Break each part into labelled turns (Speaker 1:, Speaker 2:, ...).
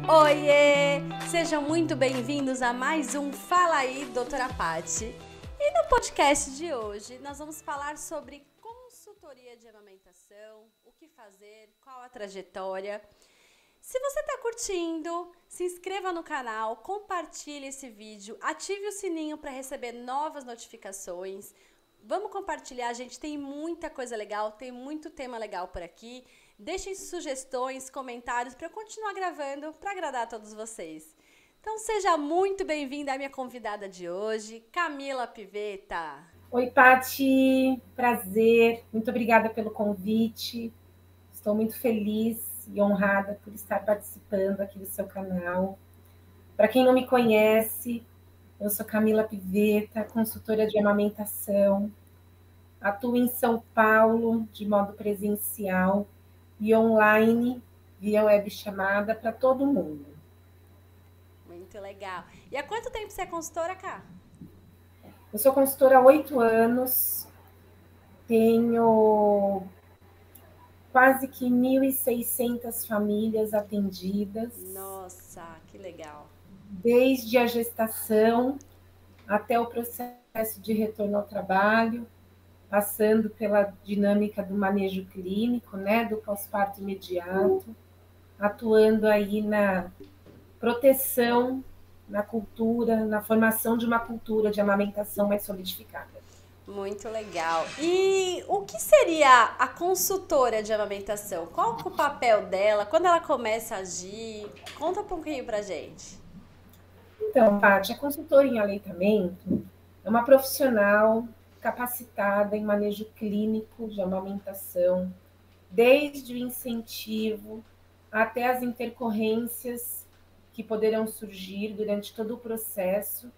Speaker 1: Oiê! Sejam muito bem-vindos a mais um Fala aí, Doutora Paty. E no podcast de hoje nós vamos falar sobre consultoria de amamentação, o que fazer, qual a trajetória. Se você está curtindo, se inscreva no canal, compartilhe esse vídeo, ative o sininho para receber novas notificações. Vamos compartilhar, gente, tem muita coisa legal, tem muito tema legal por aqui. Deixem sugestões, comentários para eu continuar gravando para agradar a todos vocês. Então seja muito bem-vinda à minha convidada de hoje, Camila Pivetta.
Speaker 2: Oi, Paty, prazer, muito obrigada pelo convite. Estou muito feliz e honrada por estar participando aqui do seu canal. Para quem não me conhece, eu sou Camila Pivetta, consultora de amamentação. Atuo em São Paulo de modo presencial e online via web chamada para todo mundo.
Speaker 1: Muito legal. E há quanto tempo você é consultora, Cá?
Speaker 2: Eu sou consultora há 8 anos, tenho quase que 1.600 famílias atendidas.
Speaker 1: Nossa, que legal.
Speaker 2: Desde a gestação até o processo de retorno ao trabalho, passando pela dinâmica do manejo clínico, né, do pós-parto imediato, atuando aí na proteção, na cultura, na formação de uma cultura de amamentação mais solidificada.
Speaker 1: Muito legal. E o que seria a consultora de amamentação? Qual que é o papel dela? Quando ela começa a agir? Conta um pouquinho pra gente.
Speaker 2: Então, Paty, a consultora em aleitamento é uma profissional capacitada em manejo clínico de amamentação, desde o incentivo até as intercorrências que poderão surgir durante todo o processo.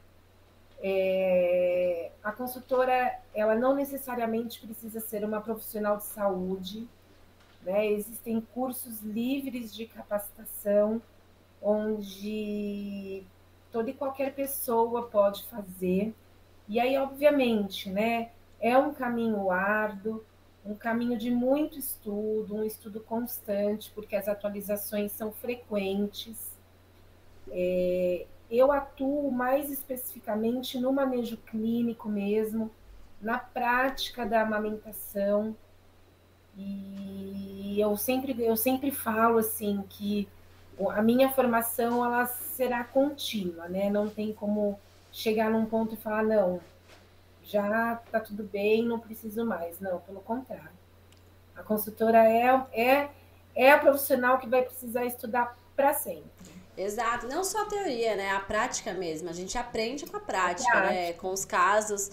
Speaker 2: A consultora, ela não necessariamente precisa ser uma profissional de saúde, né? Existem cursos livres de capacitação, onde toda e qualquer pessoa pode fazer. E aí, obviamente, né, é um caminho árduo, um caminho de muito estudo, um estudo constante, porque as atualizações são frequentes. Eu atuo mais especificamente no manejo clínico mesmo, na prática da amamentação, e eu sempre falo assim que a minha formação ela será contínua, né? Não tem como chegar num ponto e falar, não, já está tudo bem, não preciso mais. Não, pelo contrário. A consultora é a profissional que vai precisar estudar para sempre.
Speaker 1: Exato, não só a teoria, né? A prática mesmo. A gente aprende com a
Speaker 2: A
Speaker 1: prática, né?
Speaker 2: prática.
Speaker 1: Com os casos.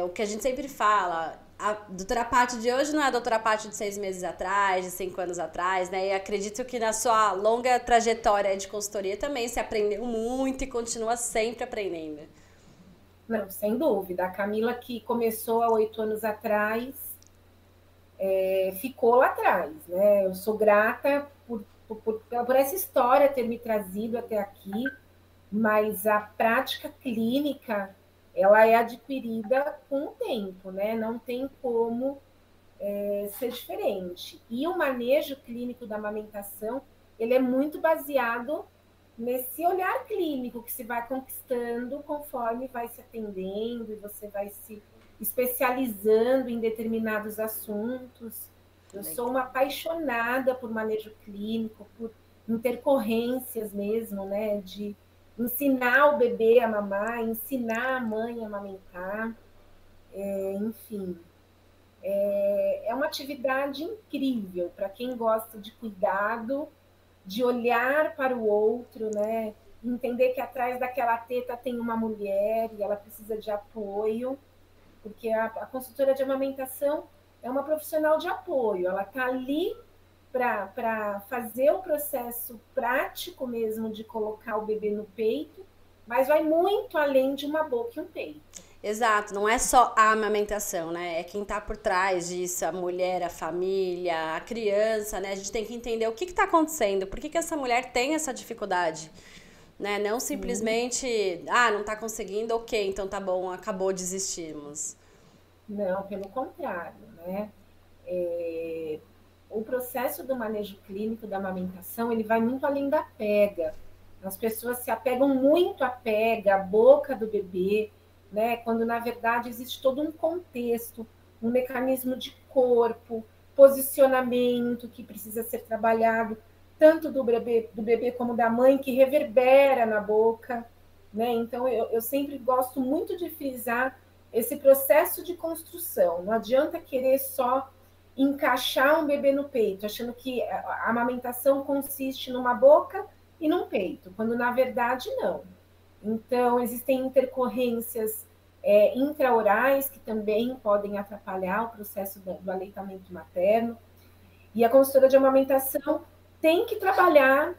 Speaker 1: O que a gente sempre fala. A doutora Paty de hoje não é a doutora Paty de 6 meses atrás, de 5 anos atrás, né? E acredito que na sua longa trajetória de consultoria também se aprendeu muito e continua sempre aprendendo.
Speaker 2: Não, sem dúvida. A Camila, que começou há 8 anos atrás, ficou lá atrás, né? Eu sou grata por essa história ter me trazido até aqui, mas a prática clínica ela é adquirida com o tempo, né? Não tem como ser diferente. E o manejo clínico da amamentação ele é muito baseado nesse olhar clínico que se vai conquistando conforme vai se atendendo e você vai se especializando em determinados assuntos. Eu sou uma apaixonada por manejo clínico, por intercorrências mesmo, né? De ensinar o bebê a mamar, ensinar a mãe a amamentar, enfim. É uma atividade incrível para quem gosta de cuidado, de olhar para o outro, né? Entender que atrás daquela teta tem uma mulher e ela precisa de apoio, porque a consultora de amamentação é uma profissional de apoio, ela está ali para fazer o processo prático mesmo de colocar o bebê no peito, mas vai muito além de uma boca e um peito.
Speaker 1: Exato, não é só a amamentação, né? É quem tá por trás disso, a mulher, a família, a criança, né? A gente tem que entender o que que tá acontecendo, por que que essa mulher tem essa dificuldade, né? Não
Speaker 2: Sim.
Speaker 1: simplesmente, não tá conseguindo, ok, então tá bom, acabou, desistimos.
Speaker 2: Não, pelo contrário, né? É, o processo do manejo clínico da amamentação, ele vai muito além da pega. As pessoas se apegam muito à pega, à boca do bebê, né? Quando, na verdade, existe todo um contexto, um mecanismo de corpo, posicionamento que precisa ser trabalhado, tanto do bebê como da mãe, que reverbera na boca, né? Então, eu sempre gosto muito de frisar esse processo de construção. Não adianta querer só encaixar um bebê no peito, achando que a amamentação consiste numa boca e num peito, quando na verdade não. Então, existem intercorrências intraorais que também podem atrapalhar o processo do aleitamento materno. E a consultora de amamentação tem que trabalhar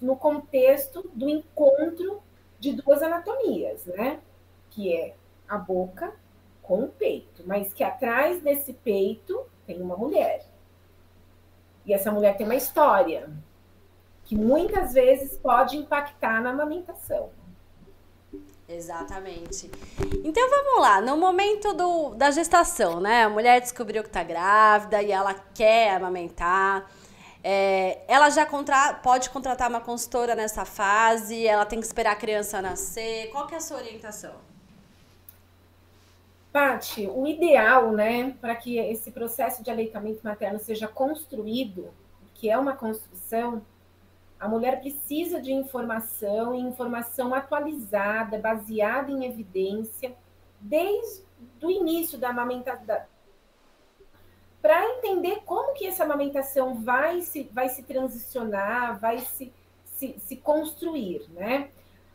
Speaker 2: no contexto do encontro de duas anatomias, né? Que é a boca com o peito, mas que atrás desse peito tem uma mulher. E essa mulher tem uma história que muitas vezes pode impactar na amamentação.
Speaker 1: Exatamente. Então vamos lá, no momento da gestação, né? A mulher descobriu que está grávida e ela quer amamentar. Ela já pode contratar uma consultora nessa fase? Ela tem que esperar a criança nascer? Qual que é a sua orientação?
Speaker 2: Paty, o ideal, né, para que esse processo de aleitamento materno seja construído, que é uma construção, a mulher precisa de informação, e informação atualizada, baseada em evidência, desde o início da amamentação, para entender como que essa amamentação vai se transicionar, vai se construir, né?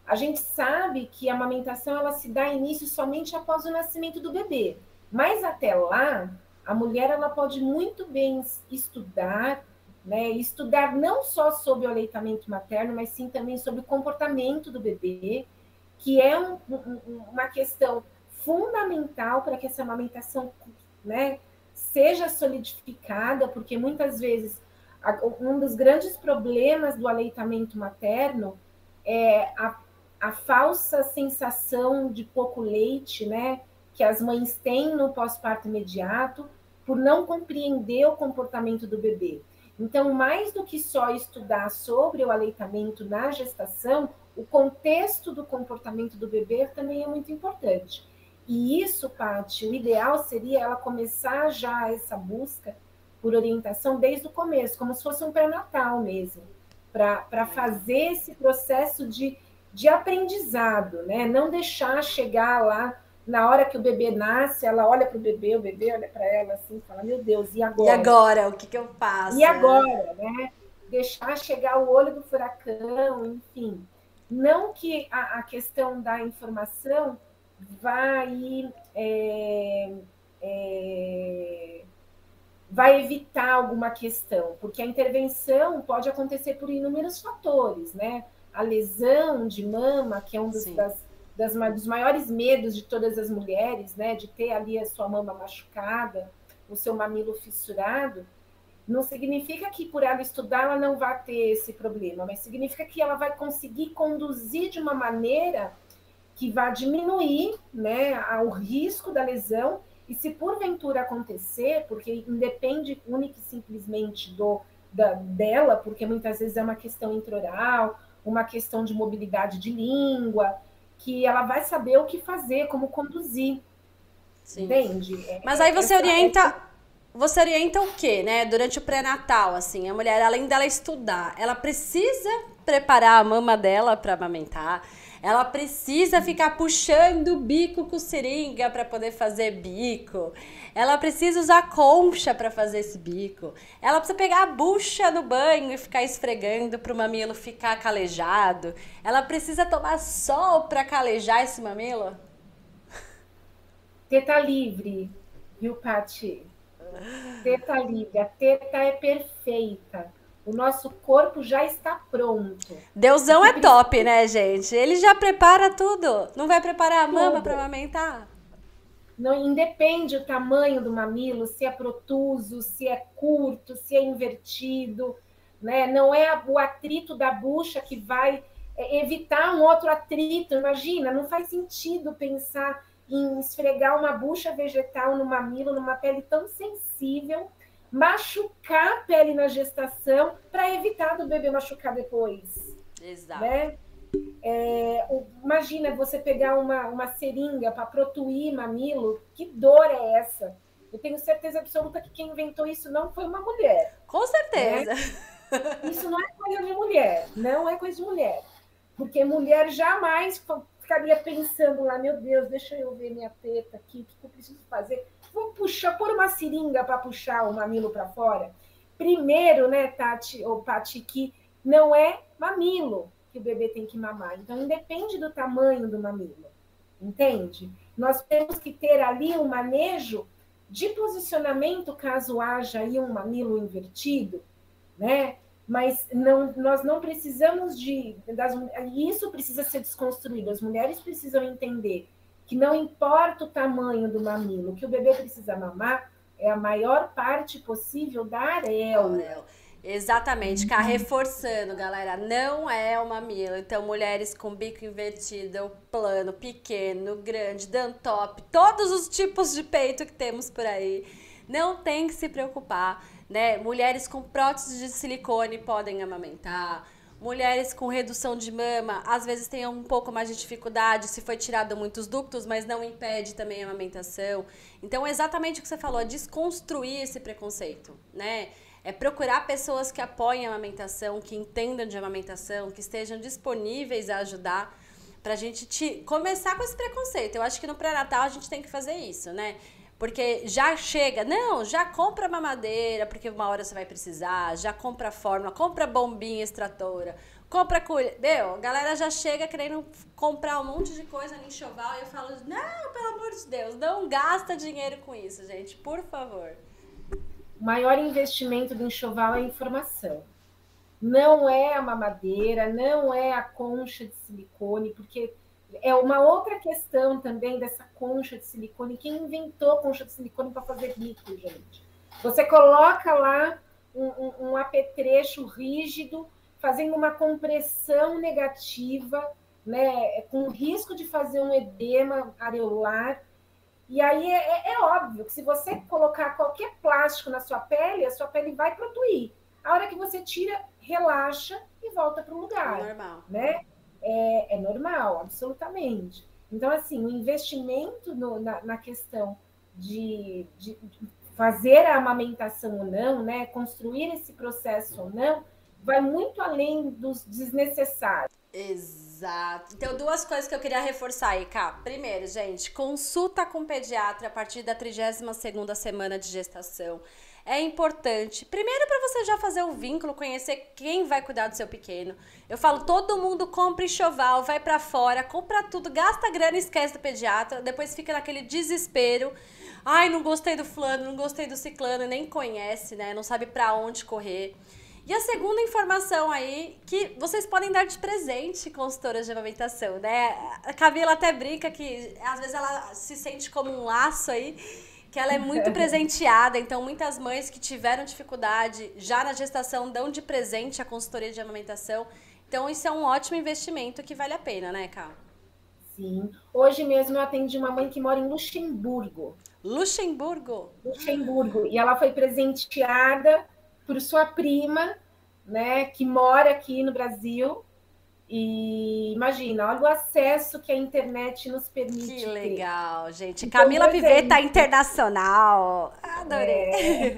Speaker 2: A gente sabe que a amamentação ela se dá início somente após o nascimento do bebê, mas até lá, a mulher ela pode muito bem estudar, né? Estudar não só sobre o aleitamento materno, mas sim também sobre o comportamento do bebê, que é uma questão fundamental para que essa amamentação, né, seja solidificada, porque muitas vezes um dos grandes problemas do aleitamento materno é a falsa sensação de pouco leite, né, que as mães têm no pós-parto imediato, por não compreender o comportamento do bebê. Então, mais do que só estudar sobre o aleitamento na gestação, o contexto do comportamento do bebê também é muito importante. E isso, Paty, o ideal seria ela começar já essa busca por orientação desde o começo, como se fosse um pré-natal mesmo, para fazer esse processo de aprendizado, né? Não deixar chegar lá na hora que o bebê nasce, ela olha para o bebê olha para ela assim e fala, meu Deus, e agora?
Speaker 1: E agora? O que eu faço?
Speaker 2: E agora, né? Deixar chegar o olho do furacão, enfim. Não que a questão da informação vai evitar alguma questão, porque a intervenção pode acontecer por inúmeros fatores, né? A lesão de mama, que é um dos maiores medos de todas as mulheres, né? De ter ali a sua mama machucada, o seu mamilo fissurado, não significa que por ela estudar ela não vai ter esse problema, mas significa que ela vai conseguir conduzir de uma maneira que vai diminuir, né, o risco da lesão, e se porventura acontecer, porque independe única e simplesmente dela, porque muitas vezes é uma questão intraoral, uma questão de mobilidade de língua, que ela vai saber o que fazer, como conduzir. Sim. Entende?
Speaker 1: Mas aí você orienta o quê, né? Durante o pré-natal, assim, a mulher, além dela estudar, ela precisa preparar a mama dela para amamentar, ela precisa ficar puxando o bico com seringa para poder fazer bico, ela precisa usar concha para fazer esse bico, ela precisa pegar a bucha no banho e ficar esfregando para o mamilo ficar calejado, ela precisa tomar sol para calejar esse mamilo?
Speaker 2: Teta livre, viu, Paty? Teta livre, a teta é perfeita. O nosso corpo já está pronto.
Speaker 1: Deusão é top, né, gente? Ele já prepara tudo. Não vai preparar a mama para amamentar?
Speaker 2: Não independe o tamanho do mamilo, se é protuso, se é curto, se é invertido, né? Não é o atrito da bucha que vai evitar um outro atrito. Imagina, não faz sentido pensar em esfregar uma bucha vegetal no mamilo, numa pele tão sensível, machucar a pele na gestação para evitar do bebê machucar depois.
Speaker 1: Exato.
Speaker 2: Né? Imagina você pegar uma seringa para protuir mamilo, que dor é essa? Eu tenho certeza absoluta que quem inventou isso não foi uma mulher.
Speaker 1: Com certeza.
Speaker 2: Né? Isso não é coisa de mulher, não é coisa de mulher. Porque mulher jamais ficaria pensando lá, meu Deus, deixa eu ver minha teta aqui, o que eu preciso fazer? Vou pôr uma seringa para puxar o mamilo para fora. Primeiro, né, Tati ou Pati, que não é mamilo que o bebê tem que mamar. Então, independe do tamanho do mamilo, entende? Nós temos que ter ali um manejo de posicionamento, caso haja aí um mamilo invertido, né? Mas nós não precisamos isso precisa ser desconstruído. As mulheres precisam entender que não importa o tamanho do mamilo, que o bebê precisa mamar é a maior parte possível da areola.
Speaker 1: Exatamente, cá reforçando, galera, não é o mamilo. Então, mulheres com bico invertido, plano, pequeno, grande, dantop, todos os tipos de peito que temos por aí, não tem que se preocupar, né? Mulheres com prótese de silicone podem amamentar. Mulheres com redução de mama, às vezes têm um pouco mais de dificuldade se foi tirado muitos ductos, mas não impede também a amamentação. Então, é exatamente o que você falou, é desconstruir esse preconceito, né? É procurar pessoas que apoiem a amamentação, que entendam de amamentação, que estejam disponíveis a ajudar, pra gente começar com esse preconceito. Eu acho que no pré-natal a gente tem que fazer isso, né? Porque já chega, não, já compra mamadeira, porque uma hora você vai precisar, já compra fórmula, compra bombinha extratora, compra colher. Meu, a galera já chega querendo comprar um monte de coisa no enxoval e eu falo, não, pelo amor de Deus, não gasta dinheiro com isso, gente, por favor.
Speaker 2: O maior investimento do enxoval é a informação. Não é a mamadeira, não é a concha de silicone, porque é uma outra questão também dessa concha de silicone. Quem inventou concha de silicone para fazer bico, gente? Você coloca lá um apetrecho rígido, fazendo uma compressão negativa, né, com risco de fazer um edema areolar. E aí é óbvio que se você colocar qualquer plástico na sua pele, a sua pele vai protuir. A hora que você tira, relaxa e volta para o lugar.
Speaker 1: Normal.
Speaker 2: Né? É normal, absolutamente. Então, assim, o investimento na questão de fazer a amamentação ou não, né, construir esse processo ou não, vai muito além dos desnecessários.
Speaker 1: Exato. Então, duas coisas que eu queria reforçar aí, Cá. Primeiro, gente, consulta com pediatra a partir da 32ª semana de gestação. É importante, primeiro para você já fazer o vínculo, conhecer quem vai cuidar do seu pequeno. Eu falo, todo mundo compra enxoval, vai para fora, compra tudo, gasta grana e esquece do pediatra, depois fica naquele desespero. Ai, não gostei do fulano, não gostei do ciclano, nem conhece, né? Não sabe para onde correr. E a segunda informação aí, que vocês podem dar de presente, consultoras de amamentação, né? A Camila até brinca que às vezes ela se sente como um laço aí, que ela é muito presenteada, então muitas mães que tiveram dificuldade já na gestação dão de presente a consultoria de amamentação. Então isso é um ótimo investimento que vale a pena, né, Ká?
Speaker 2: Sim. Hoje mesmo eu atendi uma mãe que mora em Luxemburgo.
Speaker 1: Luxemburgo?
Speaker 2: Luxemburgo. E ela foi presenteada por sua prima, né, que mora aqui no Brasil. E imagina, olha o acesso que a internet nos permite
Speaker 1: Que legal,
Speaker 2: ter.
Speaker 1: gente.
Speaker 2: Então,
Speaker 1: Camila Pivetta internacional. Adorei.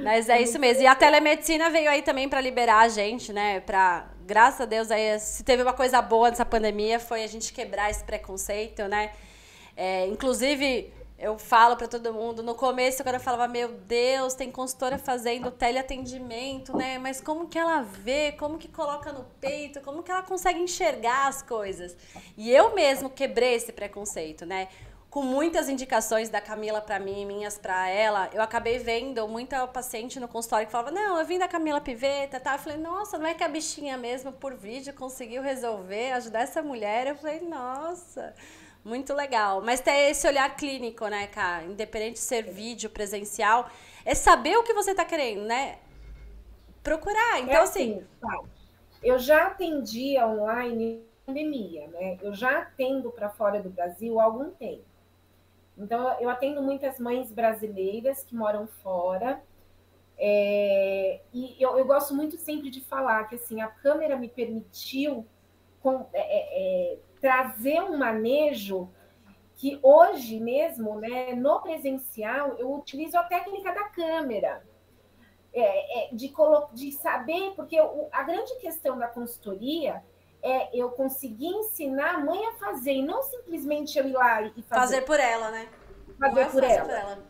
Speaker 1: Mas é isso mesmo. E a telemedicina veio aí também para liberar a gente, né? Graças a Deus, aí, se teve uma coisa boa nessa pandemia, foi a gente quebrar esse preconceito, né? Inclusive, eu falo para todo mundo, no começo, quando eu falava, meu Deus, tem consultora fazendo teleatendimento, né? Mas como que ela vê? Como que coloca no peito? Como que ela consegue enxergar as coisas? E eu mesmo quebrei esse preconceito, né? Com muitas indicações da Camila para mim, minhas para ela, eu acabei vendo muita paciente no consultório que falava, não, eu vim da Camila Pivetta, tá? Eu falei, nossa, não é que a bichinha mesmo por vídeo conseguiu resolver, ajudar essa mulher? Eu falei, nossa... Muito legal. Mas tem esse olhar clínico, né, cara? Independente de ser vídeo, presencial, é saber o que você tá querendo, né? Procurar. Então, assim.
Speaker 2: Eu já atendia online na pandemia, né? Eu já atendo para fora do Brasil há algum tempo. Então, eu atendo muitas mães brasileiras que moram fora. E eu gosto muito sempre de falar que assim, a câmera me permitiu trazer um manejo que hoje mesmo, né, no presencial, eu utilizo a técnica da câmera. De saber, porque a grande questão da consultoria é eu conseguir ensinar a mãe a fazer, e não simplesmente eu ir lá e
Speaker 1: Fazer por ela, né? Não
Speaker 2: fazer
Speaker 1: é
Speaker 2: por
Speaker 1: fazer por
Speaker 2: ela.
Speaker 1: ela.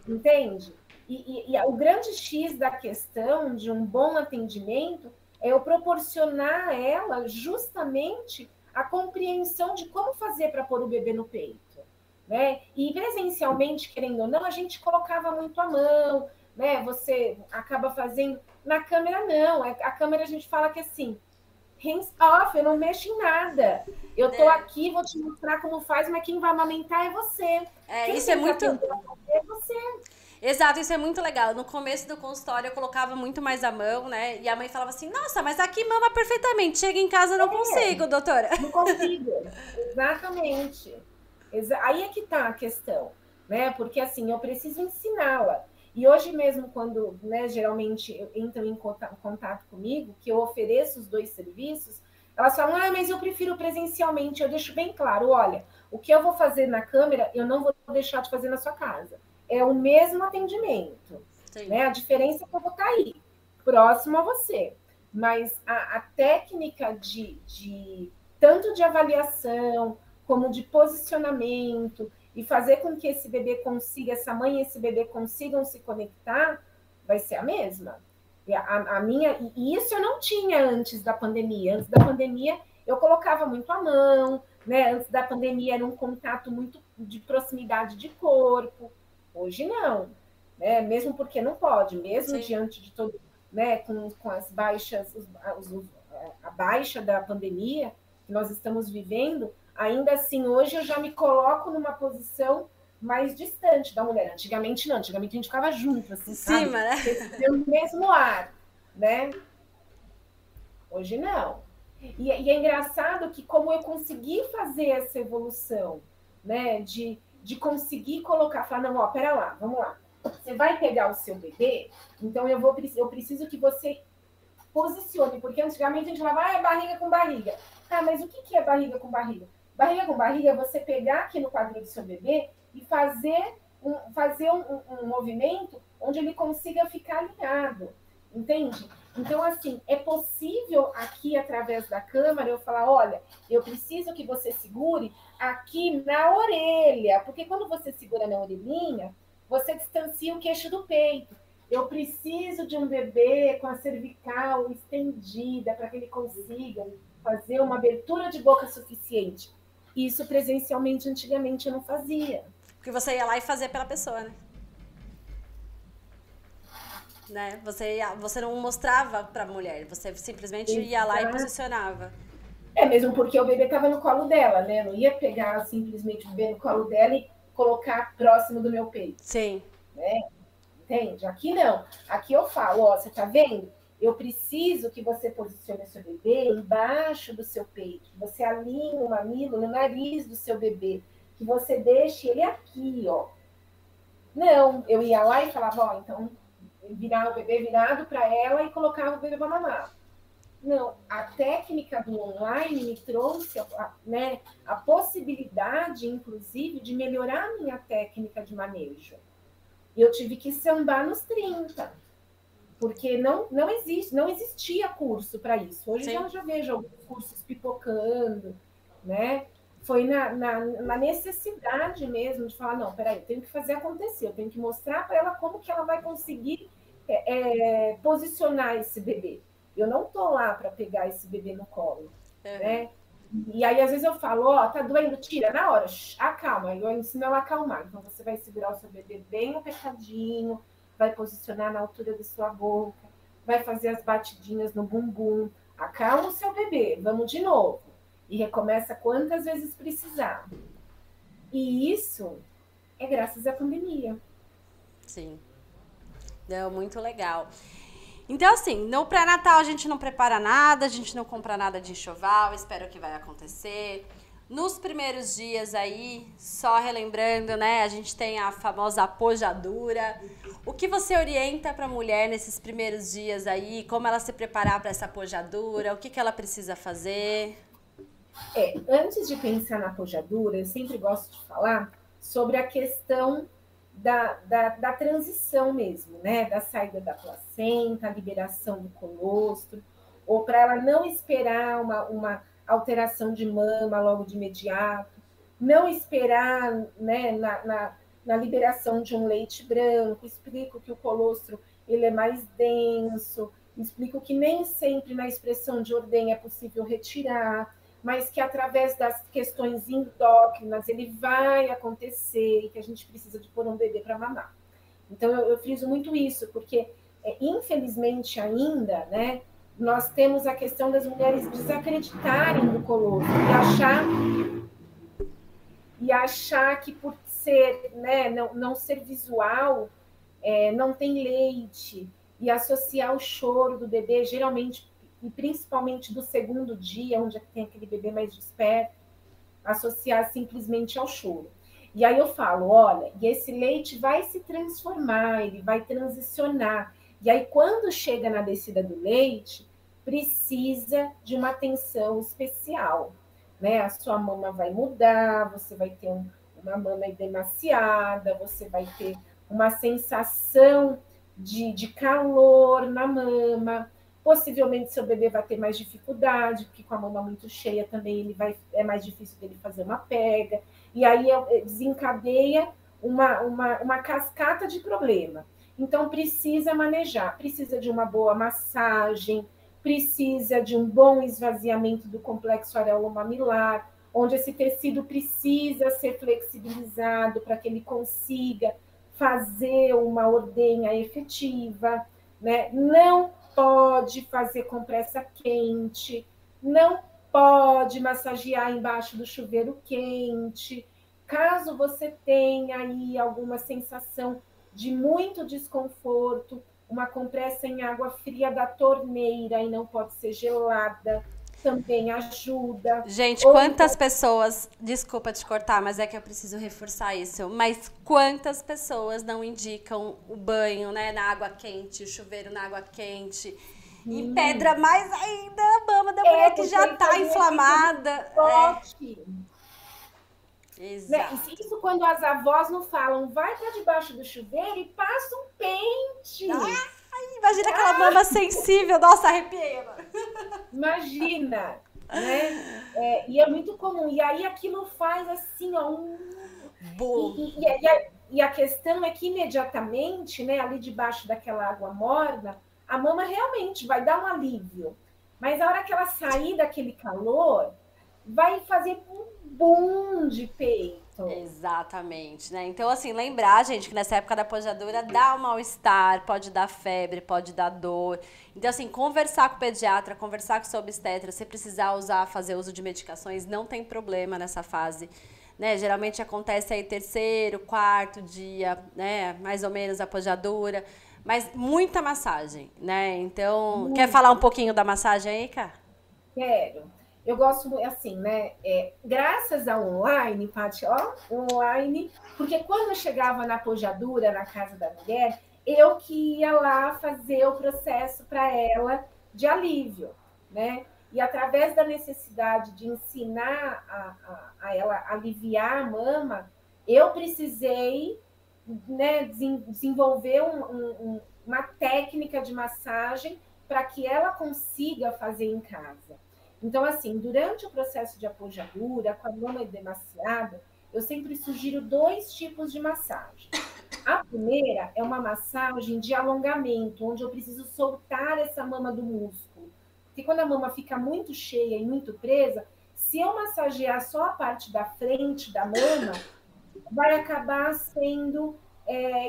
Speaker 2: Entende? E o grande X da questão de um bom atendimento é eu proporcionar a ela justamente a compreensão de como fazer para pôr o bebê no peito. Né? E presencialmente, querendo ou não, a gente colocava muito a mão, né? Você acaba fazendo. Na câmera, não. A câmera a gente fala que assim, hands off, eu não mexo em nada. Eu tô aqui, vou te mostrar como faz, mas quem vai amamentar é você. Quem
Speaker 1: isso é muito.
Speaker 2: É você.
Speaker 1: Exato, isso é muito legal. No começo do consultório eu colocava muito mais a mão, né? E a mãe falava assim, nossa, mas aqui mama perfeitamente. Chega em casa eu não consigo, doutora.
Speaker 2: Não consigo. Exatamente. Aí é que tá a questão, né? Porque assim, eu preciso ensiná-la. E hoje mesmo, quando, né, geralmente entram em contato comigo, que eu ofereço os dois serviços, elas falam, mas eu prefiro presencialmente. Eu deixo bem claro, olha, o que eu vou fazer na câmera, eu não vou deixar de fazer na sua casa. É o mesmo atendimento. Né? A diferença é que eu vou estar aí, próximo a você. Mas a técnica tanto de avaliação, como de posicionamento, e fazer com que esse bebê consiga, essa mãe e esse bebê consigam se conectar, vai ser a mesma. E isso eu não tinha antes da pandemia. Antes da pandemia, eu colocava muito a mão, né? Antes da pandemia era um contato muito de proximidade de corpo. Hoje não, né? Mesmo porque não pode, mesmo diante de todo, né? Com as baixas, a baixa da pandemia que nós estamos vivendo, ainda assim, hoje eu já me coloco numa posição mais distante da mulher. Antigamente não, antigamente a gente ficava junto, assim,
Speaker 1: em cima,
Speaker 2: sabe?
Speaker 1: né?
Speaker 2: No mesmo ar, né? Hoje não. E é engraçado que como eu consegui fazer essa evolução, né? De conseguir colocar, falar, não, ó, pera lá, vamos lá. Você vai pegar o seu bebê, então eu preciso que você posicione, porque antigamente a gente falava, é barriga com barriga. Tá, mas o que é barriga com barriga? Barriga com barriga é você pegar aqui no quadril do seu bebê e fazer um movimento onde ele consiga ficar alinhado, entende? Então, assim, é possível aqui, através da câmera, eu falar, olha, eu preciso que você segure aqui na orelha, porque quando você segura na orelhinha, você distancia o queixo do peito. Eu preciso de um bebê com a cervical estendida para que ele consiga fazer uma abertura de boca suficiente. Isso presencialmente, antigamente, eu não fazia.
Speaker 1: Porque você ia lá e fazia pela pessoa, né? Você não mostrava para a mulher, você simplesmente ia lá e posicionava.
Speaker 2: Mesmo porque o bebê estava no colo dela, né? Eu não ia pegar simplesmente o bebê no colo dela e colocar próximo do meu peito.
Speaker 1: Sim.
Speaker 2: Né? Entende? Aqui não. Aqui eu falo, ó, você tá vendo? Eu preciso que você posicione o seu bebê embaixo do seu peito, que você alinhe o mamilo no nariz do seu bebê, que você deixe ele aqui, ó. Não, eu ia lá e falava, ó, então, virar o bebê virado para ela e colocava o bebê para mamar. Não, a técnica do online me trouxe a possibilidade, inclusive, de melhorar a minha técnica de manejo. E eu tive que sambar nos 30, porque não existia curso para isso. Hoje eu já vejo alguns cursos pipocando, né? Foi na necessidade mesmo de falar, não, peraí, eu tenho que fazer acontecer, eu tenho que mostrar para ela como que ela vai conseguir posicionar esse bebê. Eu não tô lá para pegar esse bebê no colo, né? E aí, às vezes, eu falo, ó, tá doendo, tira, na hora, acalma. Eu ensino ela a acalmar. Então, você vai segurar o seu bebê bem apertadinho, vai posicionar na altura da sua boca, vai fazer as batidinhas no bumbum. Acalma o seu bebê, vamos de novo. E recomeça quantas vezes precisar. E isso é graças à pandemia.
Speaker 1: Sim. Deu muito legal. Então, assim, no pré-natal a gente não prepara nada, a gente não compra nada de enxoval, espero que vai acontecer. Nos primeiros dias aí, só relembrando, né, a gente tem a famosa pojadura. O que você orienta para a mulher nesses primeiros dias aí? Como ela se preparar para essa pojadura? O que ela precisa fazer?
Speaker 2: Antes de pensar na pojadura, eu sempre gosto de falar sobre a questão da transição mesmo, né? Da saída da placenta, a liberação do colostro, ou para ela não esperar uma alteração de mama logo de imediato, não esperar, né, na liberação de um leite branco. Explico que o colostro ele é mais denso, explico que nem sempre na expressão de ordem é possível retirar, mas que através das questões endócrinas ele vai acontecer e que a gente precisa de pôr um bebê para mamar. Então, eu friso muito isso, porque, infelizmente ainda, né, nós temos a questão das mulheres desacreditarem do colostro e achar que por ser, né, não ser visual, não tem leite, e associar o choro do bebê, geralmente, e principalmente do segundo dia, onde tem aquele bebê mais desperto, associar simplesmente ao choro. E aí eu falo, olha, e esse leite vai se transformar, ele vai transicionar. E aí, quando chega na descida do leite, precisa de uma atenção especial, né? A sua mama vai mudar, você vai ter uma mama edemaciada, você vai ter uma sensação de calor na mama. Possivelmente seu bebê vai ter mais dificuldade, porque com a mama muito cheia também é mais difícil dele fazer uma pega. E aí desencadeia uma cascata de problema. Então precisa manejar, precisa de uma boa massagem, precisa de um bom esvaziamento do complexo areolo-mamilar, onde esse tecido precisa ser flexibilizado para que ele consiga fazer uma ordenha efetiva, né? Não pode fazer compressa quente, não pode massagear embaixo do chuveiro quente. Caso você tenha aí alguma sensação de muito desconforto, uma compressa em água fria da torneira e não pode ser gelada, também ajuda.
Speaker 1: Gente, quantas pessoas, desculpa te cortar, mas é que eu preciso reforçar isso, mas quantas pessoas não indicam o banho, né, na água quente, o chuveiro na água quente, e pedra mais ainda a mama da mulher que já tá inflamada.
Speaker 2: Exato. E isso quando as avós não falam, vai para debaixo do chuveiro e passa um pente.
Speaker 1: Imagina aquela mama sensível, nossa, arrepiei agora.
Speaker 2: Imagina, né? E é muito comum. E aí aquilo faz assim, ó. E a questão é que imediatamente, né, ali debaixo daquela água morna, a mama realmente vai dar um alívio. Mas a hora que ela sair daquele calor, vai fazer um boom de peito.
Speaker 1: Exatamente, né? Então, assim, lembrar, gente, que nessa época da pojadura dá um mal-estar, pode dar febre, pode dar dor. Então, assim, conversar com o pediatra, conversar com o seu obstetra, se precisar fazer uso de medicações, não tem problema nessa fase, né? Geralmente acontece aí terceiro, quarto dia, né? Mais ou menos a pojadura, mas muita massagem, né? Então, quer falar um pouquinho da massagem aí, Cá?
Speaker 2: Quero. Eu gosto, assim, né? Graças ao online, Paty, ó, online, porque quando eu chegava na pojadura, na casa da mulher, eu que ia lá fazer o processo para ela de alívio, né? E através da necessidade de ensinar a ela aliviar a mama, eu precisei, né, desenvolver uma técnica de massagem para que ela consiga fazer em casa. Então, assim, durante o processo de apojadura, com a mama edemaciada, eu sempre sugiro 2 tipos de massagem. A primeira é uma massagem de alongamento, onde eu preciso soltar essa mama do músculo. Porque quando a mama fica muito cheia e muito presa, se eu massagear só a parte da frente da mama, vai acabar sendo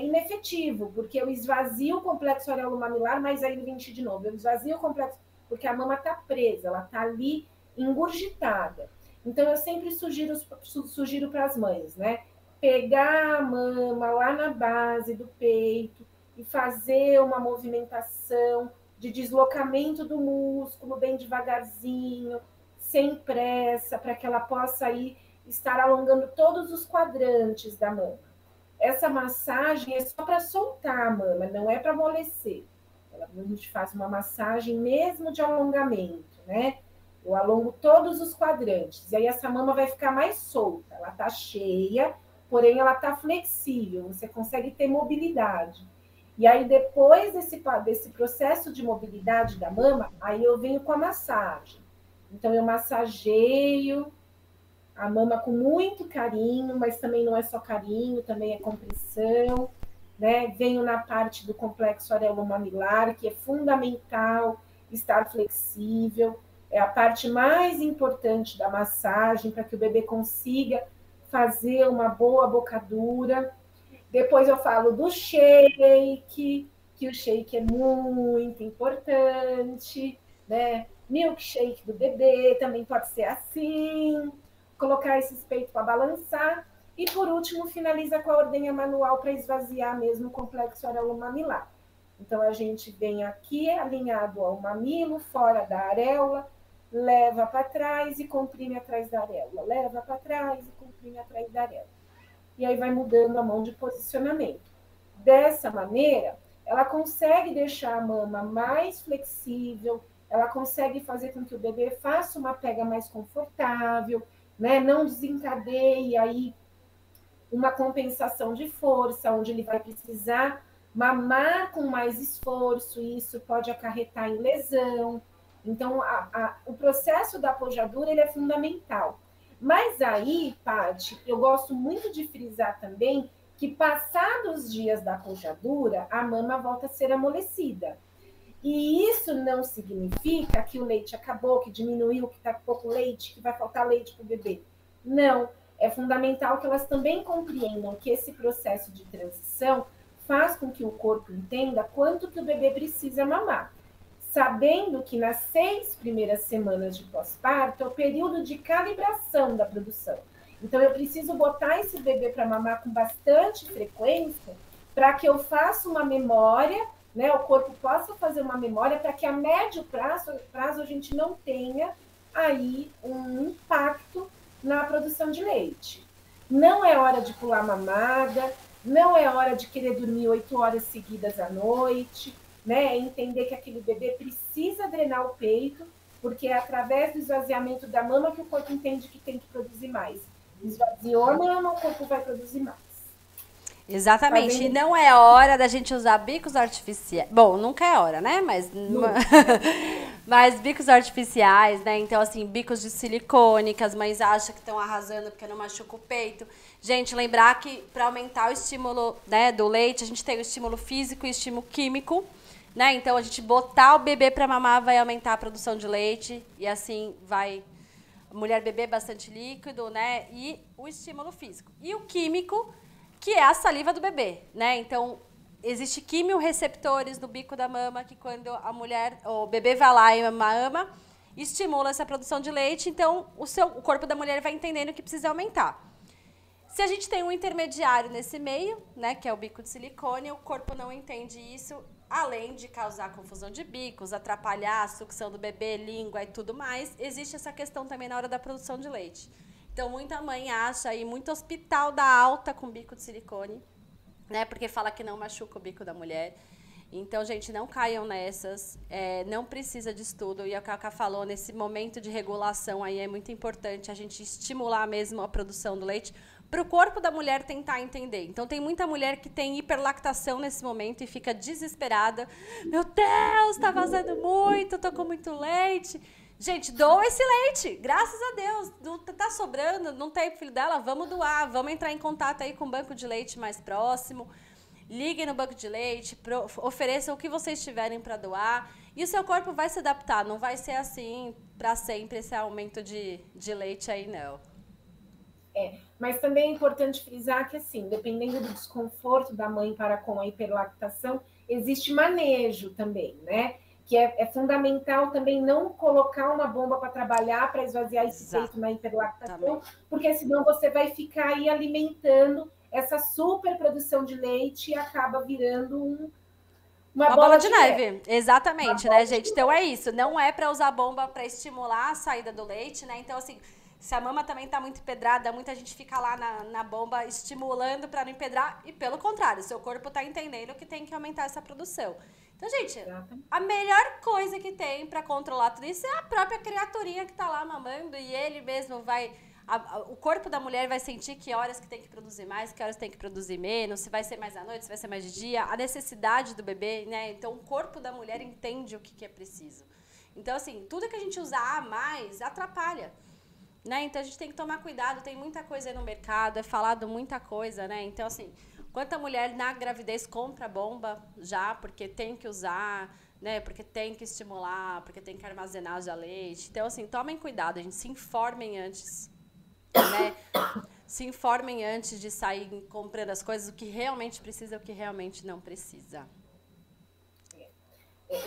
Speaker 2: inefetivo, porque eu esvazio o complexo areolo-mamilar, mas aí ele vem de novo. Eu esvazio o complexo porque a mama está presa, ela está ali engurgitada. Então, eu sempre sugiro para as mães, né? Pegar a mama lá na base do peito e fazer uma movimentação de deslocamento do músculo bem devagarzinho, sem pressa, para que ela possa aí estar alongando todos os quadrantes da mama. Essa massagem é só para soltar a mama, não é para amolecer. A gente faz uma massagem mesmo de alongamento, né? Eu alongo todos os quadrantes, e aí essa mama vai ficar mais solta. Ela tá cheia, porém ela tá flexível, você consegue ter mobilidade. E aí, depois desse processo de mobilidade da mama, aí eu venho com a massagem. Então, eu massageio a mama com muito carinho, mas também não é só carinho, também é compressão, né? Venho na parte do complexo areolo-mamilar, que é fundamental estar flexível, é a parte mais importante da massagem para que o bebê consiga fazer uma boa bocadura. Depois eu falo do shake, que o shake é muito importante, né? Milkshake do bebê também pode ser assim. Colocar esses peitos para balançar. E, por último, finaliza com a ordenha manual para esvaziar mesmo o complexo areolo-mamilar. Então, a gente vem aqui alinhado ao mamilo, fora da areola, leva para trás e comprime atrás da areola. Leva para trás e comprime atrás da areola. E aí vai mudando a mão de posicionamento. Dessa maneira, ela consegue deixar a mama mais flexível, ela consegue fazer com que o bebê faça uma pega mais confortável, né? Não desencadeie aí uma compensação de força, onde ele vai precisar mamar com mais esforço, e isso pode acarretar em lesão. Então, o processo da pojadura ele é fundamental. Mas aí, Paty, eu gosto muito de frisar também que, passados os dias da pojadura, a mama volta a ser amolecida. E isso não significa que o leite acabou, que diminuiu, que está pouco leite, que vai faltar leite para o bebê. Não. É fundamental que elas também compreendam que esse processo de transição faz com que o corpo entenda quanto que o bebê precisa mamar. Sabendo que nas 6 primeiras semanas de pós-parto é o período de calibração da produção. Então, eu preciso botar esse bebê para mamar com bastante frequência para que eu faça uma memória, né? O corpo possa fazer uma memória para que a médio prazo a gente não tenha aí um impacto na produção de leite. Não é hora de pular mamada, não é hora de querer dormir 8 horas seguidas à noite, né? Entender que aquele bebê precisa drenar o peito, porque é através do esvaziamento da mama que o corpo entende que tem que produzir mais. Esvaziou a mama, o corpo vai produzir mais.
Speaker 1: Exatamente, e não é hora da gente usar bicos artificiais. Bom, nunca é hora, né? Mas bicos artificiais, né? Então, assim, bicos de silicone, que as mães acham que estão arrasando porque não machuca o peito. Gente, lembrar que para aumentar o estímulo, né, do leite, a gente tem o estímulo físico e o estímulo químico, né? Então, a gente botar o bebê para mamar vai aumentar a produção de leite e assim vai a mulher beber bastante líquido, né? E o estímulo físico. E o químico, que é a saliva do bebê, né? Então, existe quimioreceptores no bico da mama que quando a mulher, o bebê vai lá e mama, estimula essa produção de leite, então o corpo da mulher vai entendendo que precisa aumentar. Se a gente tem um intermediário nesse meio, né, que é o bico de silicone, o corpo não entende isso, além de causar confusão de bicos, atrapalhar a sucção do bebê, língua e tudo mais, existe essa questão também na hora da produção de leite. Então, muita mãe acha aí, muito hospital dá alta com bico de silicone, né? Porque fala que não machuca o bico da mulher. Então, gente, não caiam nessas. Não precisa de estudo. E a Cacá falou, nesse momento de regulação aí, é muito importante a gente estimular mesmo a produção do leite para o corpo da mulher tentar entender. Então, tem muita mulher que tem hiperlactação nesse momento e fica desesperada. Meu Deus, tá vazando muito, tô com muito leite. Gente, doa esse leite, graças a Deus, não tá sobrando, não tem filho dela, vamos doar, vamos entrar em contato aí com o banco de leite mais próximo, liguem no banco de leite, ofereçam o que vocês tiverem para doar e o seu corpo vai se adaptar, não vai ser assim para sempre esse aumento de leite aí, não.
Speaker 2: Mas também é importante frisar que, assim, dependendo do desconforto da mãe para com a hiperlactação, existe manejo também, né? Que é fundamental também não colocar uma bomba para trabalhar, para esvaziar esse peito na hiperlactação, porque senão você vai ficar aí alimentando essa superprodução de leite e acaba virando
Speaker 1: Uma bola de neve,
Speaker 2: Uma
Speaker 1: exatamente, né,
Speaker 2: bola de
Speaker 1: gente? Então é isso, não é para usar bomba para estimular a saída do leite, né? Então, assim, se a mama também tá muito empedrada, muita gente fica lá na bomba estimulando para não empedrar, e pelo contrário, seu corpo tá entendendo que tem que aumentar essa produção. Então, gente,
Speaker 2: Exatamente.
Speaker 1: a melhor coisa que tem para controlar tudo isso é a própria criaturinha que tá lá mamando e ele mesmo vai. O corpo da mulher vai sentir que horas que tem que produzir mais, que horas tem que produzir menos, se vai ser mais à noite, se vai ser mais de dia, a necessidade do bebê, né? Então, o corpo da mulher entende o que é preciso. Então, assim, tudo que a gente usar a mais atrapalha, né? Então, a gente tem que tomar cuidado, tem muita coisa aí no mercado, é falado muita coisa, né? Então, assim, quanta mulher na gravidez compra bomba já, porque tem que usar, né? Porque tem que estimular, porque tem que armazenar já leite. Então, assim, tomem cuidado, a gente se informem antes, né? Se informem antes de sair comprando as coisas, o que realmente precisa e o que realmente não precisa.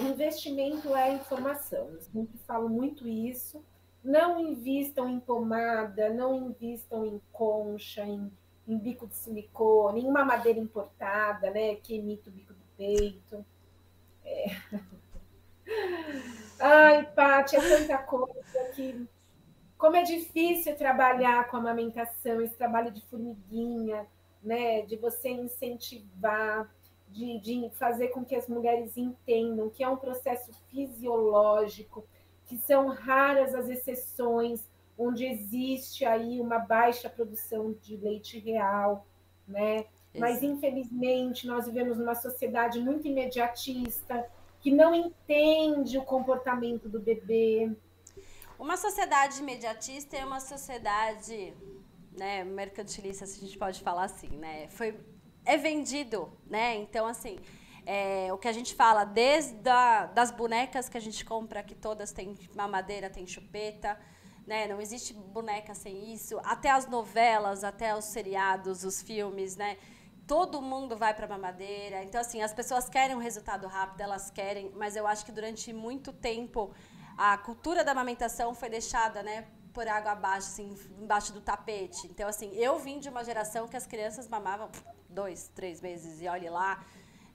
Speaker 2: Investimento é informação. Eu sempre falo muito isso. Não invistam em pomada, não invistam em concha, em bico de silicone, em mamadeira importada, né, que imita o bico do peito. Ai, Paty, é tanta coisa que como é difícil trabalhar com amamentação, esse trabalho de formiguinha, né? De você incentivar, de fazer com que as mulheres entendam que é um processo fisiológico, que são raras as exceções onde existe aí uma baixa produção de leite real, né? Mas,
Speaker 1: Exato.
Speaker 2: infelizmente, nós vivemos numa sociedade muito imediatista, que não entende o comportamento do bebê.
Speaker 1: Uma sociedade imediatista é uma sociedade, né, mercantilista, se a gente pode falar assim, né? É vendido, né? Então, assim, o que a gente fala, das bonecas que a gente compra, que todas têm mamadeira, tem chupeta, né? Não existe boneca sem isso. Até as novelas, até os seriados, os filmes, né? Todo mundo vai para mamadeira. Então, assim, as pessoas querem um resultado rápido, elas querem, mas eu acho que durante muito tempo a cultura da amamentação foi deixada, né, por água abaixo, assim, embaixo do tapete. Então, assim, eu vim de uma geração que as crianças mamavam 2, 3 meses e olhe lá,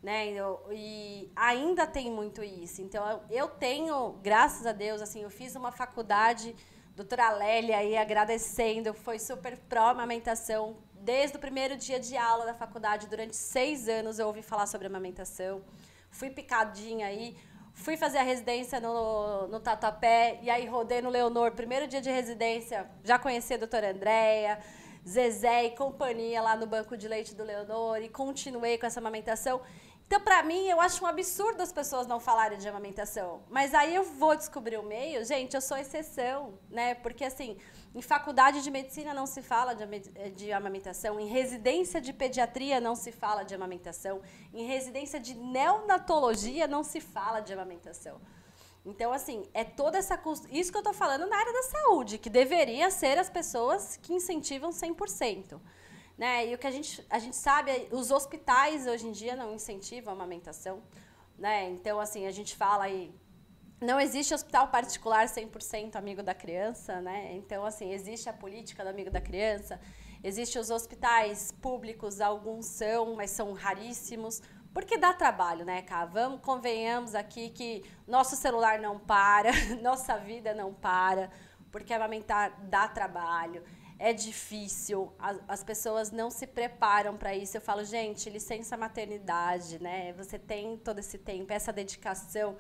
Speaker 1: né? E ainda tem muito isso. Então, eu tenho, graças a Deus, assim, eu fiz uma faculdade, doutora Lélia aí agradecendo, foi super pró-amamentação. Desde o primeiro dia de aula da faculdade, durante 6 anos, eu ouvi falar sobre amamentação. Fui picadinha aí. Fui fazer a residência no Tatuapé, e aí rodei no Leonor, primeiro dia de residência, já conheci a doutora Andréia, Zezé e companhia lá no banco de leite do Leonor, e continuei com essa amamentação. Então, para mim, eu acho um absurdo as pessoas não falarem de amamentação. Mas aí eu vou descobrir o meio, gente, eu sou exceção, né? Porque, assim, em faculdade de medicina não se fala de amamentação, em residência de pediatria não se fala de amamentação, em residência de neonatologia não se fala de amamentação. Então, assim, é toda essa... Isso que eu tô falando na área da saúde, que deveria ser as pessoas que incentivam 100%. Né? E o que a gente sabe, os hospitais hoje em dia não incentivam a amamentação, né? Então, assim, a gente fala aí, não existe hospital particular 100% amigo da criança, né? Então, assim, existe a política do amigo da criança, existem os hospitais públicos, alguns são, mas são raríssimos, porque dá trabalho, né, Cá? Convenhamos aqui que nosso celular não para, nossa vida não para, porque amamentar dá trabalho. É difícil, as pessoas não se preparam para isso. Eu falo, gente, licença maternidade, né? Você tem todo esse tempo, essa dedicação.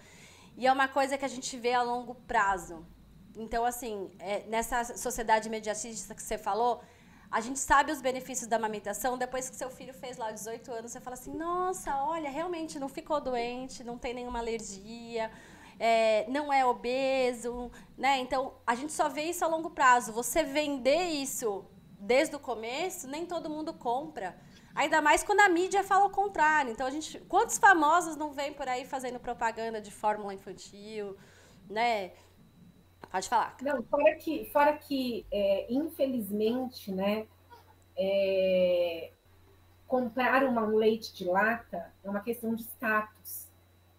Speaker 1: E é uma coisa que a gente vê a longo prazo. Então, assim, nessa sociedade imediatista que você falou, a gente sabe os benefícios da amamentação. Depois que seu filho fez lá 18 anos, você fala assim, nossa, olha, realmente não ficou doente, não tem nenhuma alergia, não é obeso, né? Então, a gente só vê isso a longo prazo. Você vender isso desde o começo, nem todo mundo compra. Ainda mais quando a mídia fala o contrário. Então, quantos famosos não vêm por aí fazendo propaganda de fórmula infantil, né? Pode falar.
Speaker 2: Não, fora que infelizmente, né, comprar um leite de lata é uma questão de status,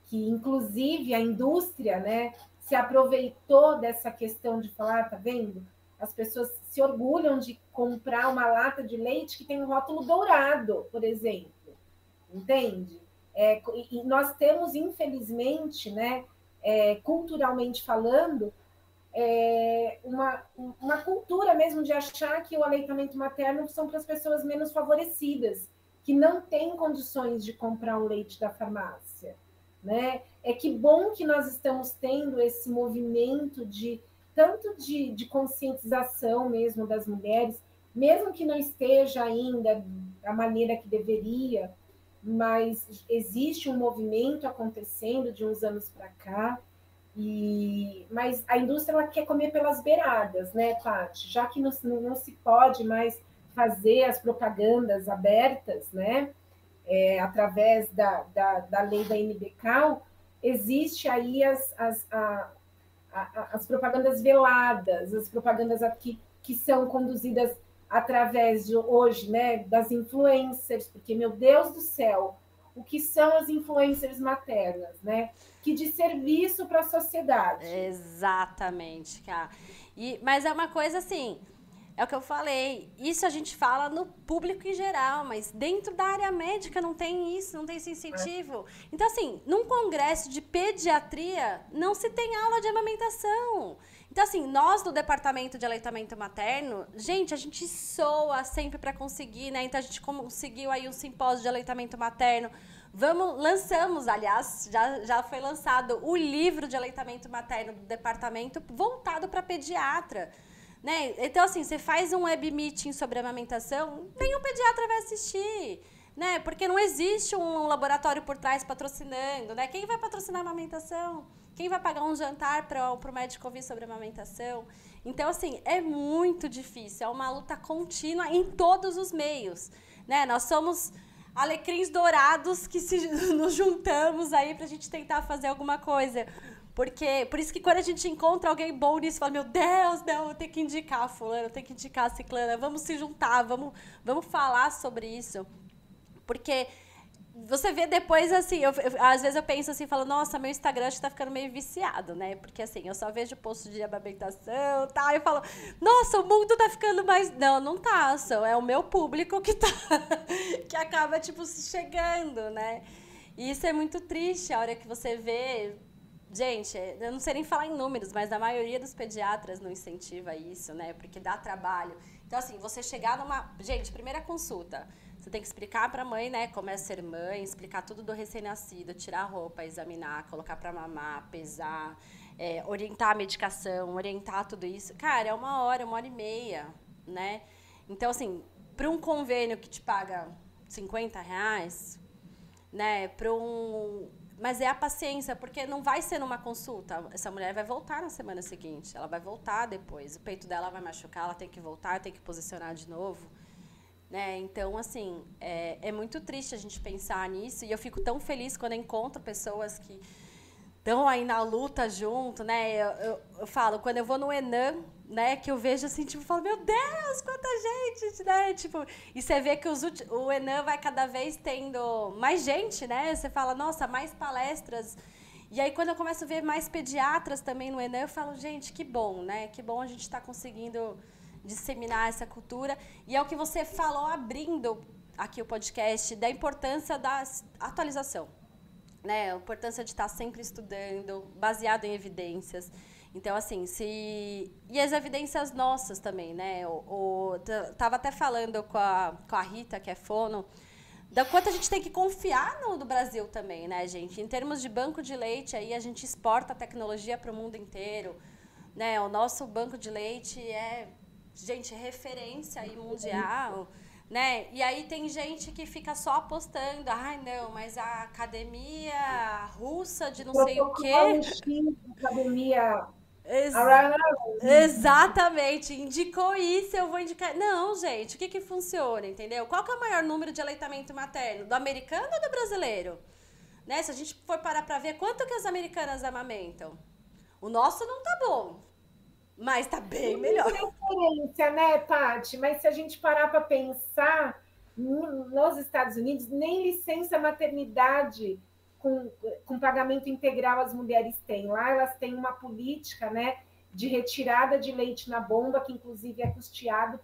Speaker 2: que inclusive a indústria, né, se aproveitou dessa questão de falar, tá vendo? As pessoas se orgulham de comprar uma lata de leite que tem um rótulo dourado, por exemplo, entende? E nós temos, infelizmente, né, culturalmente falando, uma cultura mesmo de achar que o aleitamento materno são para as pessoas menos favorecidas, que não têm condições de comprar um leite da farmácia, né? É que bom que nós estamos tendo esse movimento tanto de conscientização mesmo das mulheres, mesmo que não esteja ainda da maneira que deveria, mas existe um movimento acontecendo de uns anos para cá. Mas a indústria ela quer comer pelas beiradas, né, Paty? Já que não se pode mais fazer as propagandas abertas, né, através da lei da NBCAL, existe aí as propagandas veladas, as propagandas aqui que são conduzidas através de hoje, né, das influencers, porque, meu Deus do céu, o que são as influencers maternas, né? Que de serviço para a sociedade.
Speaker 1: Exatamente, cara. Mas é uma coisa assim, é o que eu falei, isso a gente fala no público em geral, mas dentro da área médica não tem isso, não tem esse incentivo. Então, assim, num congresso de pediatria, não se tem aula de amamentação. Então, assim, nós do departamento de aleitamento materno, gente, a gente soa sempre para conseguir, né? Então, a gente conseguiu aí um simpósio de aleitamento materno. Lançamos, aliás, já foi lançado o livro de aleitamento materno do departamento voltado para pediatra. Né? Então, assim, você faz um web meeting sobre amamentação, nenhum pediatra vai assistir, né? Porque não existe um laboratório por trás patrocinando, né? Quem vai patrocinar a amamentação? Quem vai pagar um jantar para o médico ouvir sobre amamentação? Então, assim, é muito difícil, é uma luta contínua em todos os meios, né? Nós somos alecrins dourados que nos juntamos aí para a gente tentar fazer alguma coisa. Por isso que quando a gente encontra alguém bom nisso, fala, meu Deus, não, eu tenho que indicar a fulana, eu tenho que indicar a ciclana, vamos se juntar, vamos falar sobre isso. Porque você vê depois, assim, às vezes eu penso assim, falo, nossa, meu Instagram acho que tá ficando meio viciado, né? Porque assim, eu só vejo post de amamentação e tal, e eu falo, nossa, o mundo tá ficando mais... Não, não tá, é o meu público que tá, que acaba, tipo, chegando, né? E isso é muito triste, a hora que você vê... Gente, eu não sei nem falar em números, mas a maioria dos pediatras não incentiva isso, né? Porque dá trabalho. Então, assim, você chegar numa... Gente, primeira consulta, você tem que explicar pra mãe, né, como é ser mãe, explicar tudo do recém-nascido, tirar a roupa, examinar, colocar pra mamar, pesar, orientar a medicação, orientar tudo isso. Cara, é 1 hora e meia, né? Então, assim, para um convênio que te paga R$50, né, mas é a paciência, porque não vai ser numa consulta. Essa mulher vai voltar na semana seguinte, ela vai voltar depois. O peito dela vai machucar, ela tem que voltar, tem que posicionar de novo. Né? Então, assim, é muito triste a gente pensar nisso. E eu fico tão feliz quando eu encontro pessoas que estão aí na luta junto, né? Eu falo, quando eu vou no Enam, né, que eu vejo assim, tipo, eu falo, meu Deus, quanta gente, né? Tipo, e você vê que o Enam vai cada vez tendo mais gente, né? Você fala, nossa, mais palestras. E aí, quando eu começo a ver mais pediatras também no Enam, eu falo, gente, que bom, né? Que bom a gente estar conseguindo disseminar essa cultura. E é o que você falou, abrindo aqui o podcast, da importância da atualização. Né, a importância de estar sempre estudando, baseado em evidências. Então, assim, e as evidências nossas também, né? Tava até falando com a Rita, que é fono, da quanto a gente tem que confiar no Brasil também, né, gente? Em termos de banco de leite, aí a gente exporta a tecnologia para o mundo inteiro, né? O nosso banco de leite gente, referência aí mundial. Né? E aí tem gente que fica só apostando, ai não, mas a academia russa de não sei o quê.
Speaker 2: Academia.
Speaker 1: Exatamente, indicou isso, eu vou indicar. Não, gente, o que funciona, entendeu? Qual que é o maior número de aleitamento materno? Do americano ou do brasileiro? Né? Se a gente for parar pra ver, quanto que as americanas amamentam? O nosso não tá bom. Mas tá bem melhor.
Speaker 2: Tem diferença, né, Paty? Mas se a gente parar para pensar, nos Estados Unidos, nem licença maternidade com pagamento integral as mulheres têm. Lá elas têm uma política, né, de retirada de leite na bomba, que inclusive é custeado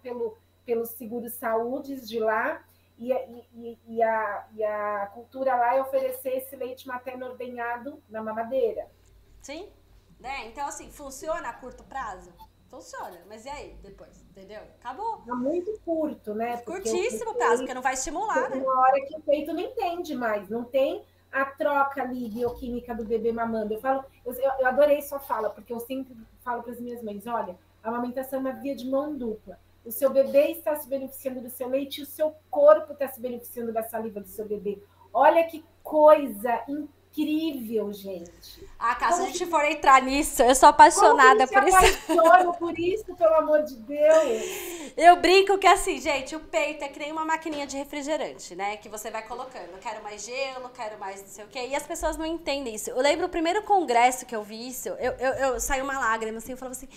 Speaker 2: pelo seguro saúde de lá. e a cultura lá é oferecer esse leite materno ordenhado na mamadeira.
Speaker 1: Sim, né? Então, assim, funciona a curto prazo? Funciona, mas e aí depois, entendeu? Acabou.
Speaker 2: É muito curto, né? Porque o
Speaker 1: Curtíssimo prazo, porque não vai estimular,
Speaker 2: tem
Speaker 1: né?
Speaker 2: uma hora que o peito não entende mais, não tem a troca ali bioquímica do bebê mamando. Eu adorei sua fala, porque eu sempre falo para as minhas mães, olha, a amamentação é uma via de mão dupla. O seu bebê está se beneficiando do seu leite e o seu corpo está se beneficiando da saliva do seu bebê. Olha que coisa incrível, gente.
Speaker 1: Ah, Cá, se a
Speaker 2: Como
Speaker 1: gente
Speaker 2: que,
Speaker 1: for entrar nisso, eu sou
Speaker 2: como que
Speaker 1: apaixonada
Speaker 2: eles se
Speaker 1: por isso.
Speaker 2: apaixonam por isso, pelo amor de Deus?
Speaker 1: Eu brinco que assim, gente, o peito é que nem uma maquininha de refrigerante, né? Que você vai colocando. Quero mais gelo, quero mais não sei o quê. E as pessoas não entendem isso. Eu lembro o primeiro congresso que eu vi isso, eu saí uma lágrima, assim, eu falava assim,